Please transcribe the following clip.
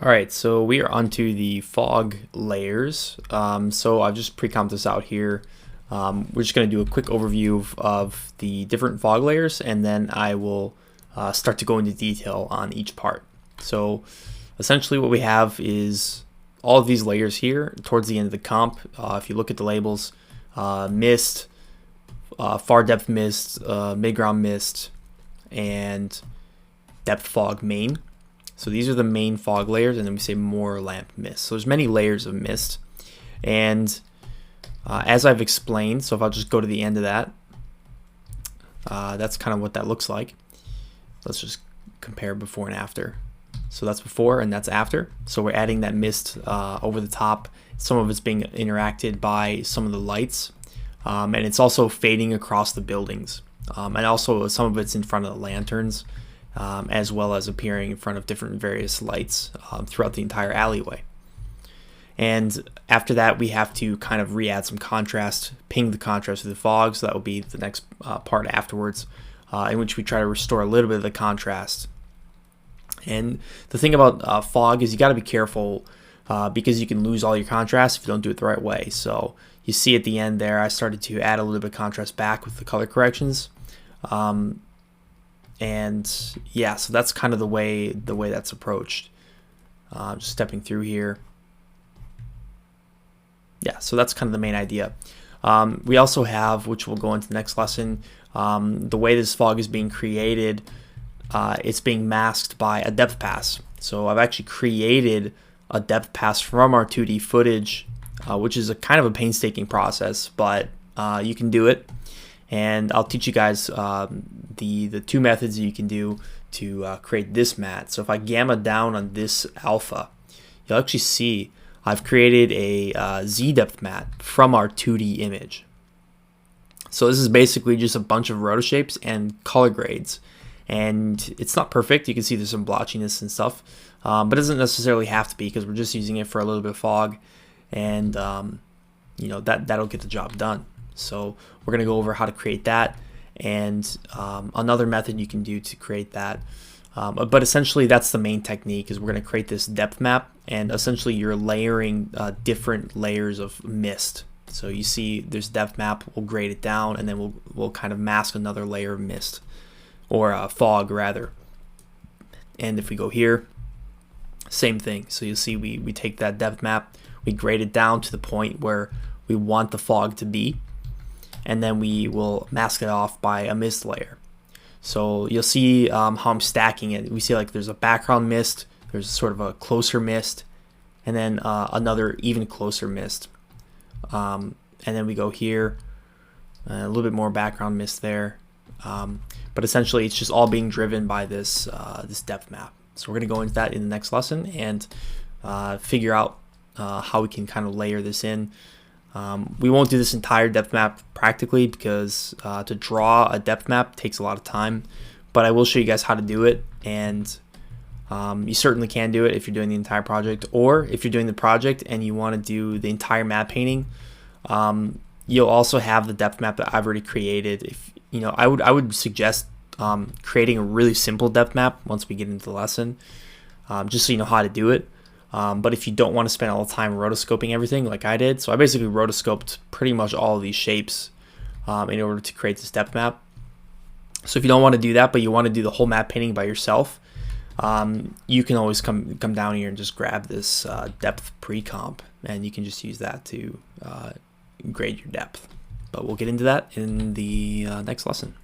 All right, so we are onto the fog layers. So I've just pre-comped this out here. We're just going to do a quick overview of the different fog layers, and then I will start to go into detail on each part. So essentially what we have is all of these layers here towards the end of the comp. If you look at the labels, mist, far depth mist, mid-ground mist, and depth fog main. So these are the main fog layers, and then we say more lamp mist. So there's many layers of mist, and as I've explained, so if I'll just go to the end of that, that's kind of what that looks like. Let's just compare before and after. So that's before and that's after. So we're adding that mist over the top. Some of it's being interacted by some of the lights, and it's also fading across the buildings, and also some of it's in front of the lanterns. As well as appearing in front of different various lights throughout the entire alleyway. And after that, we have to kind of re-add some contrast, ping the contrast with the fog, so that will be the next part afterwards, in which we try to restore a little bit of the contrast. And the thing about fog is you got to be careful because you can lose all your contrast if you don't do it the right way. So you see at the end there, I started to add a little bit of contrast back with the color corrections. And yeah, so that's kind of the way that's approached. Just stepping through here. Yeah, so that's kind of the main idea. We also have, which we'll go into the next lesson, the way this fog is being created, it's being masked by a depth pass. So I've actually created a depth pass from our 2D footage, which is a kind of a painstaking process, but you can do it. And I'll teach you guys the two methods that you can do to create this matte. So if I gamma down on this alpha, you'll actually see I've created a Z depth matte from our 2D image. So this is basically just a bunch of rotoshapes and color grades. And it's not perfect. You can see there's some blotchiness and stuff, but it doesn't necessarily have to be because we're just using it for a little bit of fog, and you know, that'll get the job done. So we're going to go over how to create that and another method you can do to create that. But essentially that's the main technique, is we're going to create this depth map, and essentially you're layering different layers of mist. So you see there's depth map, we'll grade it down, and then we'll kind of mask another layer of mist, or fog rather. And if we go here, same thing. So you'll see we take that depth map, we grade it down to the point where we want the fog to be, and then we will mask it off by a mist layer. So you'll see how I'm stacking it. We see like there's a background mist, there's sort of a closer mist, and then another even closer mist. And then we go here, a little bit more background mist there. But essentially it's just all being driven by this depth map. So we're going to go into that in the next lesson and figure out how we can kind of layer this in. We won't do this entire depth map practically because to draw a depth map takes a lot of time, but I will show you guys how to do it, and you certainly can do it if you're doing the entire project, or if you're doing the project and you want to do the entire map painting, you'll also have the depth map that I've already created. If you know, I would suggest creating a really simple depth map once we get into the lesson, just so you know how to do it. But if you don't want to spend all the time rotoscoping everything like I did, so I basically rotoscoped pretty much all of these shapes in order to create this depth map. So if you don't want to do that, but you want to do the whole map painting by yourself, you can always come down here and just grab this depth pre-comp, and you can just use that to grade your depth. But we'll get into that in the next lesson.